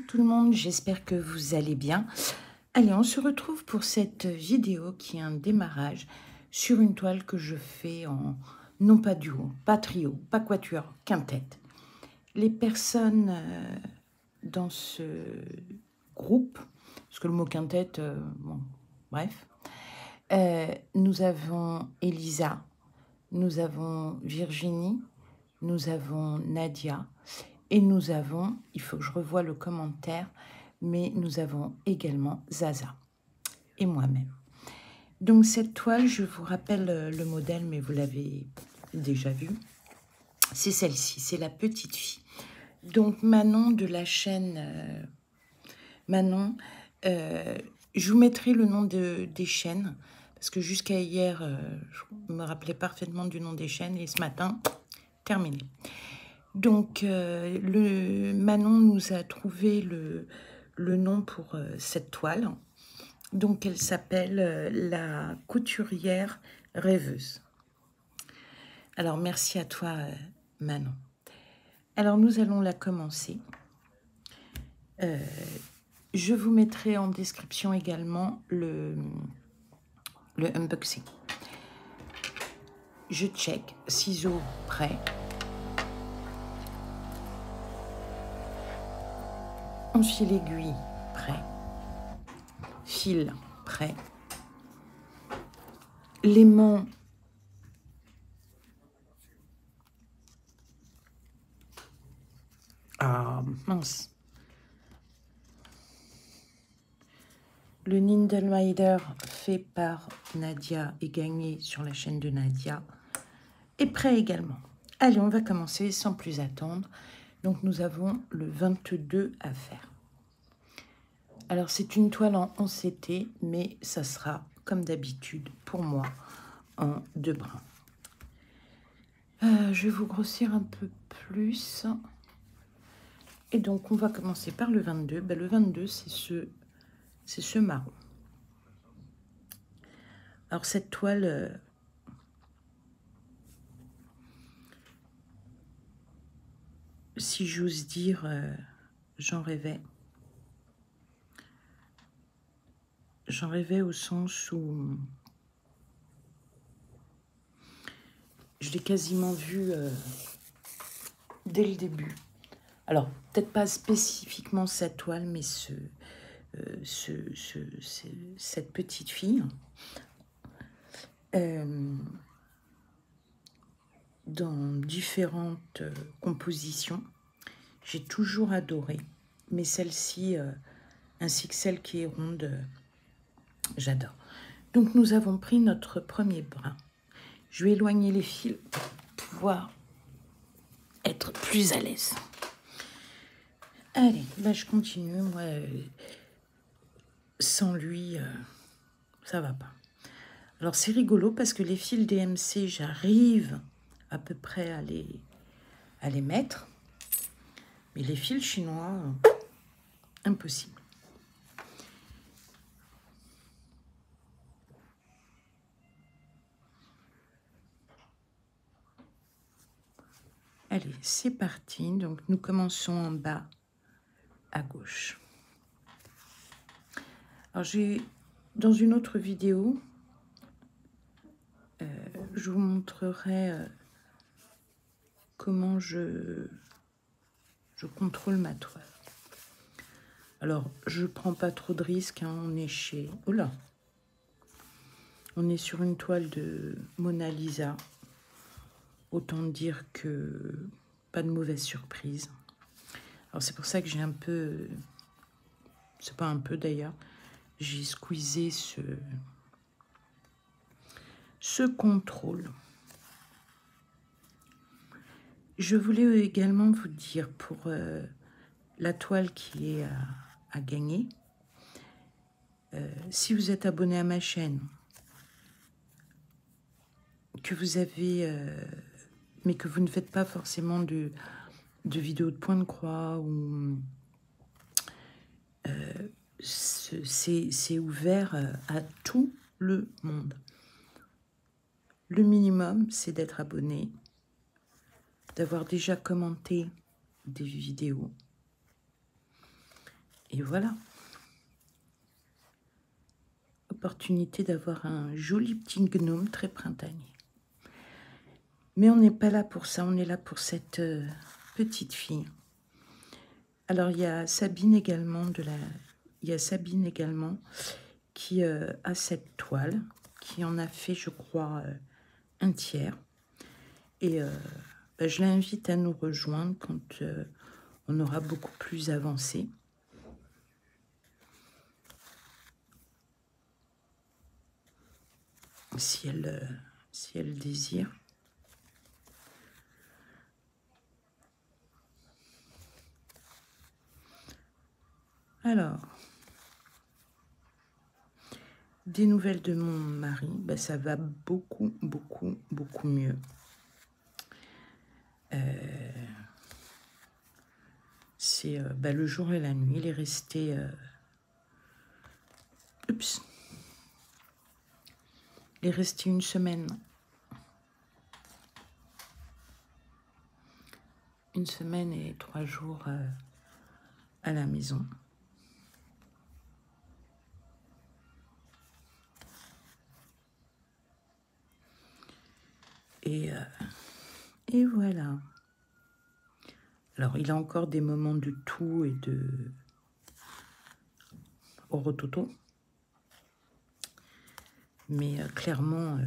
tout le monde, j'espère que vous allez bien. Allez, on se retrouve pour cette vidéo qui est un démarrage sur une toile que je fais en non pas duo, pas trio, pas quatuor, quintette. Les personnes dans ce groupe, parce que le mot quintette, bon, bref, nous avons Elisa, nous avons Virginie, nous avons Nadia, et nous avons, il faut que je revoie le commentaire, mais nous avons également Zaza et moi-même. Donc cette toile, je vous rappelle le modèle, mais vous l'avez déjà vu. C'est celle-ci, c'est la petite fille. Donc Manon de la chaîne Manon, je vous mettrai le nom des chaînes, parce que jusqu'à hier, je me rappelais parfaitement du nom des chaînes, et ce matin, terminé. Donc, Manon nous a trouvé le nom pour cette toile. Donc, elle s'appelle La couturière rêveuse. Alors, merci à toi, Manon. Alors, nous allons la commencer. Je vous mettrai en description également le unboxing. Je check, ciseaux prêts. On file aiguille prêt. Fil prêt. L'aimant mince. Le Needle Rider fait par Nadia et gagné sur la chaîne de Nadia est prêt également. Allez, on va commencer sans plus attendre. Donc nous avons le 22 à faire. Alors c'est une toile en 11 CT, mais ça sera comme d'habitude pour moi en 2 brins. Je vais vous grossir un peu plus. Et donc on va commencer par le 22. Ben, le 22 c'est ce marron. Alors cette toile, si j'ose dire, j'en rêvais. J'en rêvais au sens où je l'ai quasiment vu dès le début. Alors, peut-être pas spécifiquement cette toile, mais cette petite fille. Dans différentes compositions. J'ai toujours adoré, mais celle-ci, ainsi que celle qui est ronde, j'adore. Donc nous avons pris notre premier brin. Je vais éloigner les fils pour pouvoir être plus à l'aise. Allez, bah je continue. Moi, sans lui, ça va pas. Alors c'est rigolo parce que les fils DMC, j'arrive à peu près à les mettre. Mais les fils chinois, impossible. Allez, c'est parti. Donc, nous commençons en bas à gauche. Alors, dans une autre vidéo, je vous montrerai comment je contrôle ma toile. Alors, je prends pas trop de risques. Hein, on est chez... Oh là! On est sur une toile de Mona Lisa. Autant dire que pas de mauvaise surprise. Alors c'est pour ça que j'ai un peu, c'est pas un peu d'ailleurs, j'ai squeezé ce contrôle. Je voulais également vous dire pour la toile qui est à gagner, si vous êtes abonné à ma chaîne, que vous avez, mais que vous ne faites pas forcément de vidéos de point de croix ou c'est ouvert à tout le monde. Le minimum, c'est d'être abonné, d'avoir déjà commenté des vidéos Et voilà. Opportunité d'avoir un joli petit gnome très printanier. Mais on n'est pas là pour ça, on est là pour cette petite fille. Alors il y a Sabine également qui a cette toile, qui en a fait, je crois, un tiers. Et je l'invite à nous rejoindre quand on aura beaucoup plus avancé. Si elle désire. Alors, des nouvelles de mon mari, ça va beaucoup mieux. C'est le jour et la nuit. Il est resté... Il est resté une semaine. Une semaine et 3 jours à la maison. Et voilà. Alors, il a encore des moments de toux et de orototo. Mais clairement,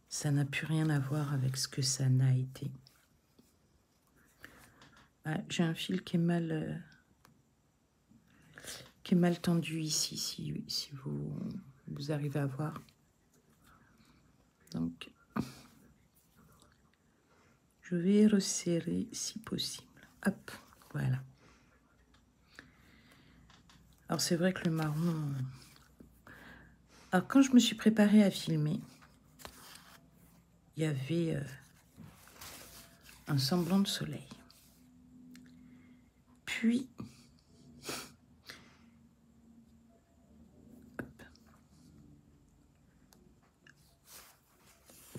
ça n'a plus rien à voir avec ce que ça n'a été. Ah, j'ai un fil qui est mal tendu ici, si vous arrivez à voir. Donc, je vais resserrer si possible. Hop, voilà. Alors, c'est vrai que le marron... Alors, quand je me suis préparée à filmer, il y avait un semblant de soleil. Puis...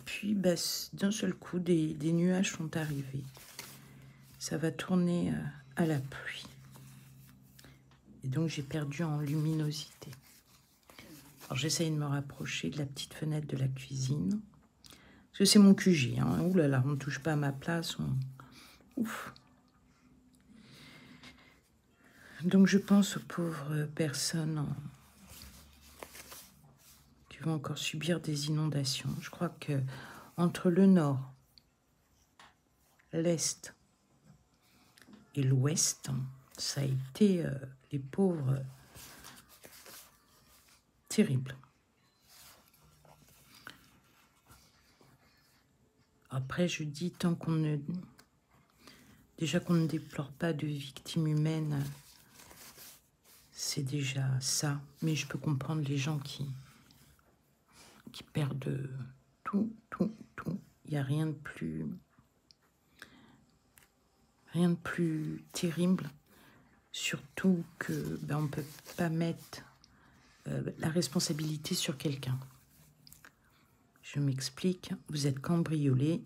Puis, d'un seul coup, des nuages sont arrivés. Ça va tourner à la pluie. Et donc, j'ai perdu en luminosité. Alors, j'essaye de me rapprocher de la petite fenêtre de la cuisine. Parce que c'est mon QG. Hein. Ouh là là, on ne touche pas à ma place. Ouf. Donc, je pense aux pauvres personnes qui vont encore subir des inondations. Je crois que entre le nord, l'est et l'ouest, ça a été les pauvres terribles. Après, je dis, tant qu'on ne... Déjà qu'on ne déplore pas de victimes humaines, c'est déjà ça. Mais je peux comprendre les gens qui perdent tout. Il n'y a rien de plus terrible. Surtout que on ne peut pas mettre la responsabilité sur quelqu'un. Je m'explique, vous êtes cambriolés.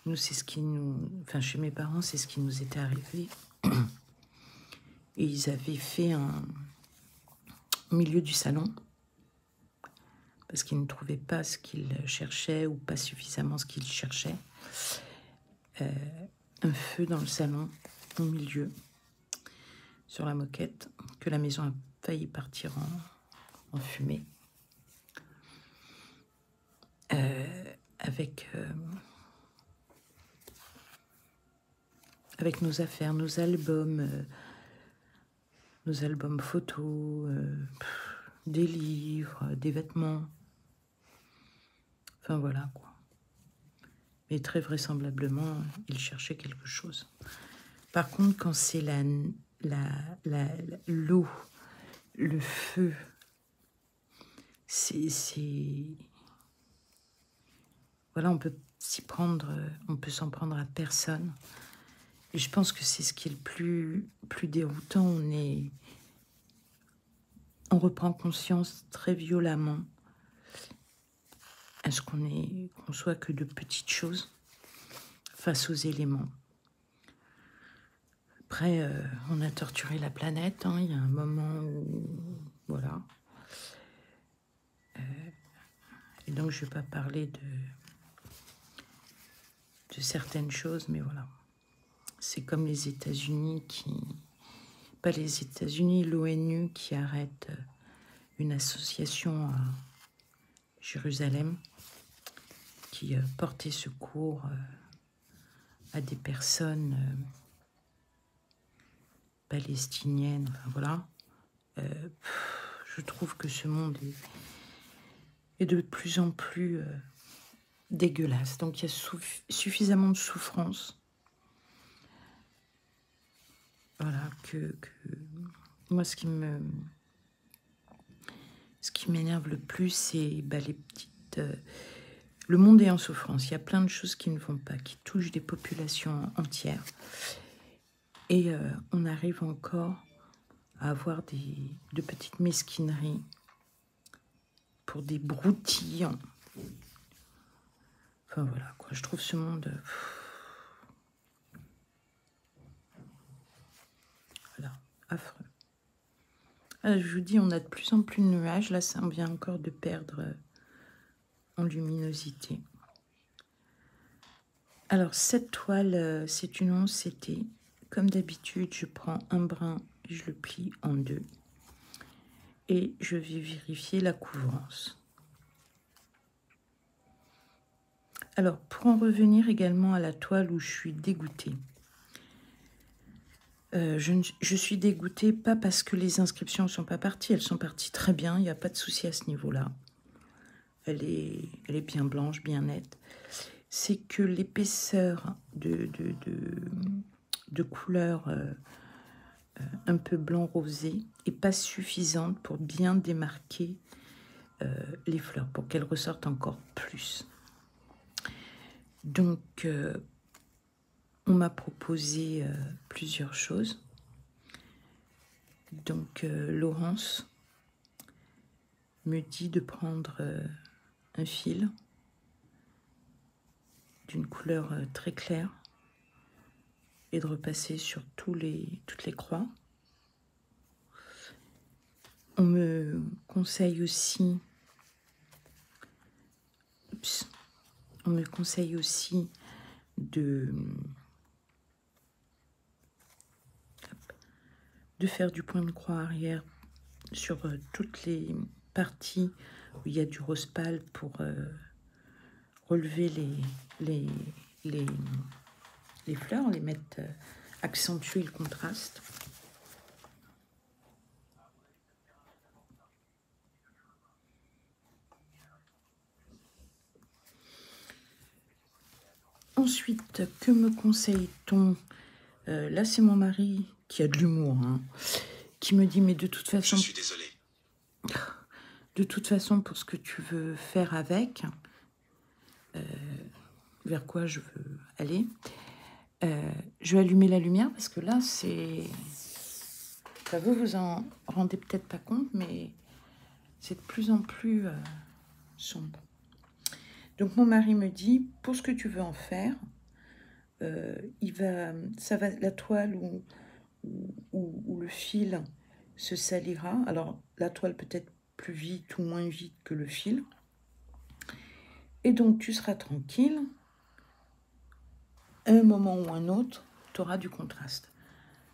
Nous, c'est ce qui nous... Enfin, chez mes parents, c'est ce qui nous était arrivé. Et ils avaient fait au milieu du salon parce qu'ils ne trouvaient pas ce qu'ils cherchaient ou pas suffisamment ce qu'ils cherchaient. Un feu dans le salon, au milieu, sur la moquette, que la maison a failli partir en fumée. Avec nos affaires, nos albums photos, des livres, des vêtements. Enfin voilà quoi. Mais très vraisemblablement, il cherchait quelque chose. Par contre, quand c'est l'eau, le feu, voilà, on peut s'en prendre à personne. Et je pense que c'est ce qui est le plus déroutant. On reprend conscience très violemment à ce qu'on soit que de petites choses face aux éléments. Après, on a torturé la planète, hein. Il y a un moment où... Voilà. Et donc, je ne vais pas parler de certaines choses, mais voilà. C'est comme les États-Unis qui... Pas les États-Unis, l'ONU qui arrête une association à Jérusalem qui portait secours à des personnes palestiniennes. Enfin, voilà. Je trouve que ce monde est de plus en plus dégueulasse. Donc il y a suffisamment de souffrance. Voilà, que moi ce qui m'énerve le plus, c'est les petites... le monde est en souffrance. Il y a plein de choses qui ne vont pas, qui touchent des populations entières. Et on arrive encore à avoir de petites mesquineries pour des broutilles. Enfin voilà, quoi. Je trouve ce monde... voilà, affreux. Alors, je vous dis, on a de plus en plus de nuages. Là, ça vient encore de perdre en luminosité. Alors, cette toile, c'est une 11 CT. Comme d'habitude, je prends un brin et je le plie en deux. Et je vais vérifier la couvrance. Alors, pour en revenir également à la toile où je suis dégoûtée. Je suis dégoûtée, pas parce que les inscriptions ne sont pas parties. Elles sont parties très bien, il n'y a pas de souci à ce niveau-là. Elle est bien blanche, bien nette. C'est que l'épaisseur de couleur un peu blanc rosé est pas suffisante pour bien démarquer les fleurs, pour qu'elles ressortent encore plus. Donc, on m'a proposé plusieurs choses. Donc, Laurence me dit de prendre un fil d'une couleur très claire et de repasser sur toutes les croix. On me conseille aussi... On me conseille aussi de faire du point de croix arrière sur toutes les parties où il y a du rose pâle pour relever les fleurs, les mettre, accentuer le contraste. Ensuite, que me conseille-t-on? Là, c'est mon mari qui a de l'humour, hein, qui me dit, mais de toute façon... Je suis désolée. De toute façon, pour ce que tu veux faire avec, vers quoi je veux aller, je vais allumer la lumière parce que là, c'est... Enfin, vous en rendez peut-être pas compte, mais c'est de plus en plus sombre. Donc, mon mari me dit, pour ce que tu veux en faire, la toile ou le fil se salira. Alors, la toile peut-être plus vite ou moins vite que le fil. Et donc, tu seras tranquille. À un moment ou un autre, tu auras du contraste.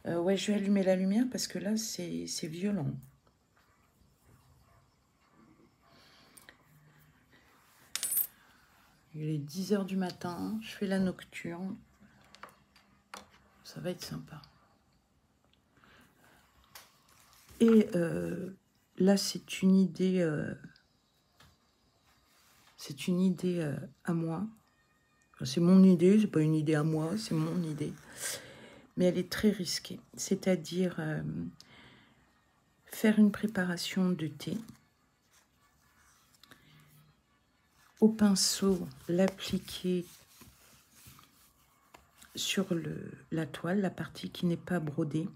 Ouais, je vais allumer la lumière parce que là, c'est violent. Il est 10 h du matin, je fais la nocturne. Ça va être sympa. Et là, c'est une idée à moi. C'est mon idée, c'est pas une idée à moi, c'est mon idée. Mais elle est très risquée. C'est-à-dire faire une préparation de thé. Au pinceau, l'appliquer sur la toile, la partie qui n'est pas brodée.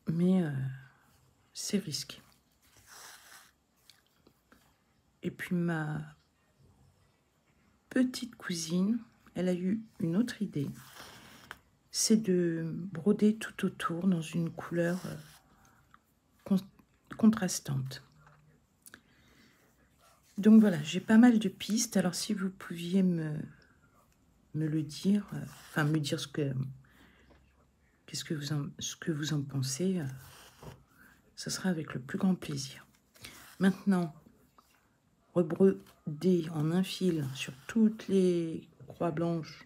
Mais c'est risqué. Et puis ma petite cousine, elle a eu une autre idée. c'est de broder tout autour dans une couleur contrastante. Donc voilà, j'ai pas mal de pistes. Alors si vous pouviez me le dire, enfin me dire ce que vous en pensez, ce sera avec le plus grand plaisir. Maintenant, rebroder en un fil sur toutes les croix blanches.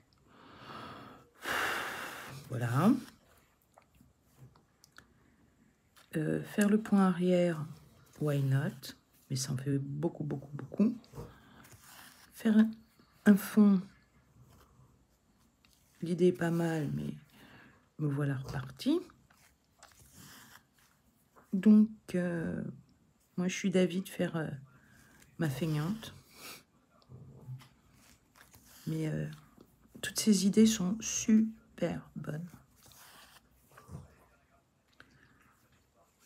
Voilà. Faire le point arrière, why not? Mais ça en fait beaucoup, beaucoup, beaucoup. Faire un fond, l'idée est pas mal, mais me voilà reparti. Donc, moi je suis d'avis de faire ma feignante. Mais toutes ces idées sont super bonnes.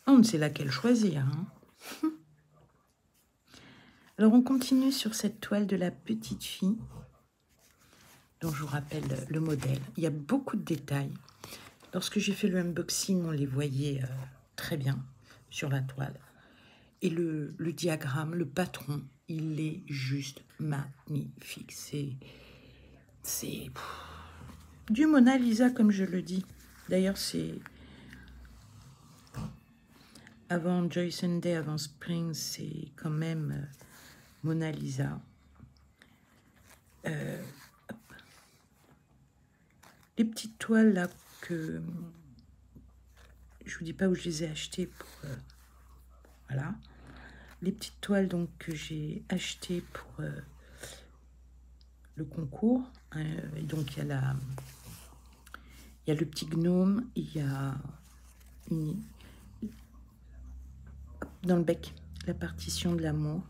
On ne sait laquelle choisir. Hein. Alors on continue sur cette toile de la petite fille, dont je vous rappelle le modèle. Il y a beaucoup de détails. Lorsque j'ai fait le unboxing, on les voyait très bien sur la toile. Et le diagramme, le patron, il est juste magnifique. C'est du Mona Lisa, comme je le dis. D'ailleurs, c'est avant Joyce and Day, avant Spring, c'est quand même Mona Lisa. Les petites toiles là que je vous dis pas où je les ai achetées pour voilà. Les petites toiles donc que j'ai achetées pour le concours. Et donc il y a le petit gnome, il y a dans le bec la partition de l'amour.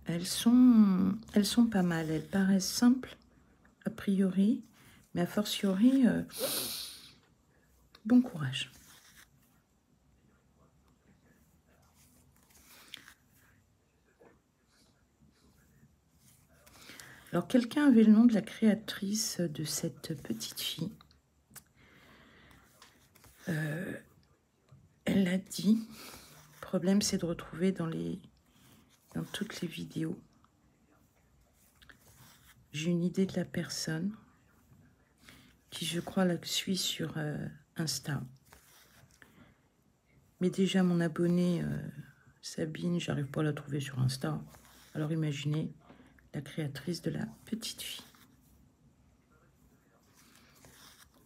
Elles sont pas mal. Elles paraissent simples a priori, mais a fortiori, bon courage. Alors, quelqu'un avait le nom de la créatrice de cette petite fille. Elle a dit, le problème c'est de retrouver dans toutes les vidéos. J'ai une idée de la personne qui, je crois, la suit sur Insta. Mais déjà, mon abonnée, Sabine, j'arrive pas à la trouver sur Insta. Alors imaginez la créatrice de la petite fille.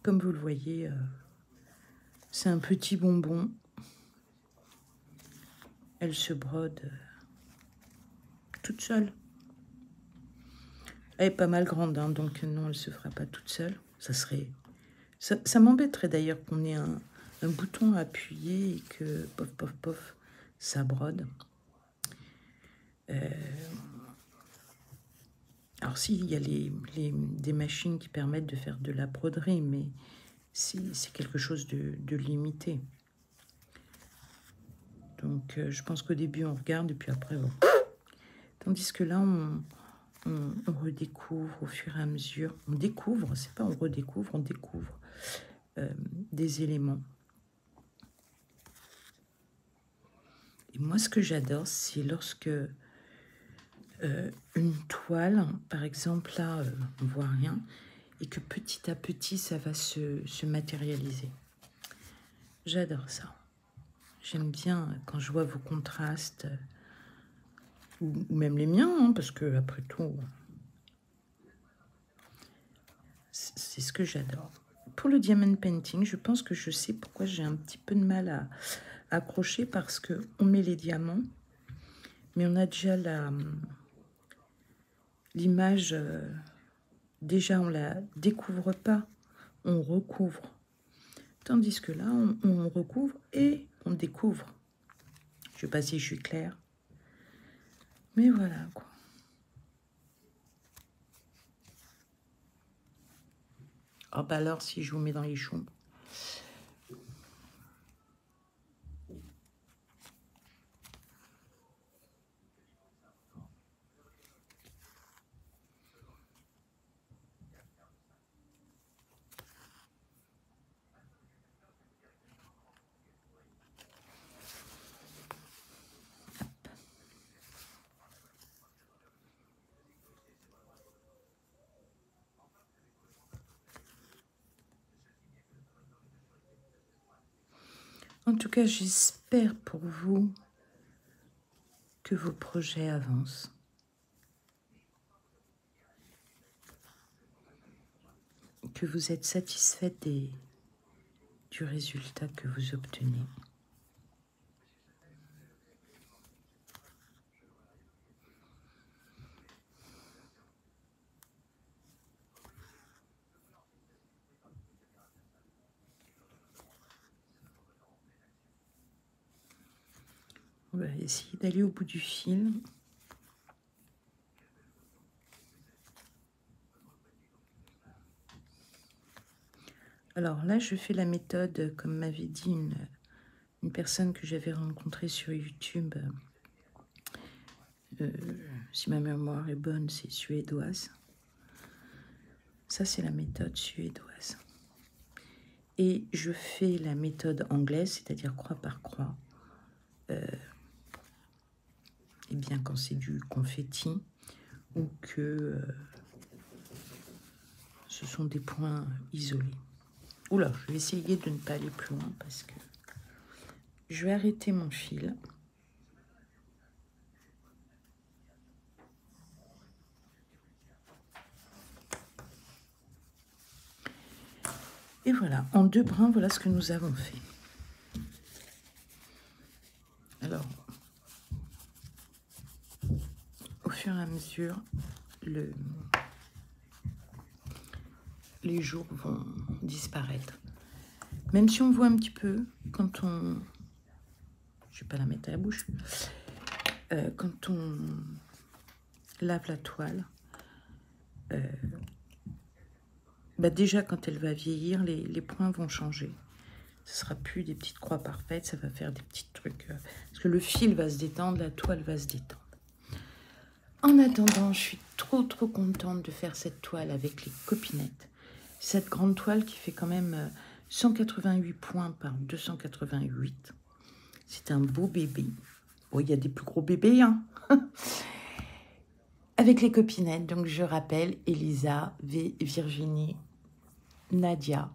Comme vous le voyez, c'est un petit bonbon. Elle se brode toute seule. Elle est pas mal grande, hein, donc non, elle se fera pas toute seule. Ça m'embêterait d'ailleurs qu'on ait un bouton à appuyer et que, pof, pof, pof, ça brode. Alors si, il y a des machines qui permettent de faire de la broderie, mais c'est quelque chose de limité. Donc je pense qu'au début, on regarde et puis après, bon. Tandis que là, on redécouvre au fur et à mesure. On découvre, c'est pas on redécouvre, on découvre des éléments. Et moi, ce que j'adore, c'est lorsque une toile, par exemple, là, on voit rien, et que petit à petit, ça va se matérialiser. J'adore ça. J'aime bien quand je vois vos contrastes, ou même les miens, hein, parce que après tout, c'est ce que j'adore. Pour le diamond painting, je pense que je sais pourquoi j'ai un petit peu de mal à accrocher, parce que on met les diamants, mais on a déjà l'image, déjà on la découvre pas, on recouvre. Tandis que là, on recouvre et on découvre. Je sais pas si je suis claire, mais voilà quoi. Oh bah alors, si je vous mets dans les choux. En tout cas, j'espère pour vous que vos projets avancent. Que vous êtes satisfait du résultat que vous obtenez. On va essayer d'aller au bout du fil. Alors là, je fais la méthode, comme m'avait dit une personne que j'avais rencontrée sur YouTube. Si ma mémoire est bonne, c'est suédoise. Ça, c'est la méthode suédoise. Et je fais la méthode anglaise, c'est-à-dire croix par croix. Et bien quand c'est du confetti ou que ce sont des points isolés. Oula, je vais essayer de ne pas aller plus loin parce que je vais arrêter mon fil. Et voilà, en 2 brins, voilà ce que nous avons fait. Alors, au fur et à mesure, les jours vont disparaître. Même si on voit un petit peu, quand on... Je ne vais pas la mettre à la bouche. Quand on lave la toile, déjà quand elle va vieillir, les points vont changer. Ce ne sera plus des petites croix parfaites, ça va faire des petits trucs. Parce que le fil va se détendre, la toile va se détendre. En attendant, je suis trop contente de faire cette toile avec les copinettes. Cette grande toile qui fait quand même 188 points par 288. C'est un beau bébé. Bon, il y a des plus gros bébés, hein. Avec les copinettes, donc je rappelle, Elisa, Virginie, Nadia,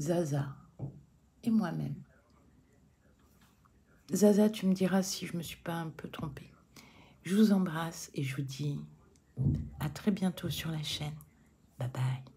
Zaza et moi-même. Zaza, tu me diras si je me suis pas un peu trompée. Je vous embrasse et je vous dis à très bientôt sur la chaîne. Bye bye.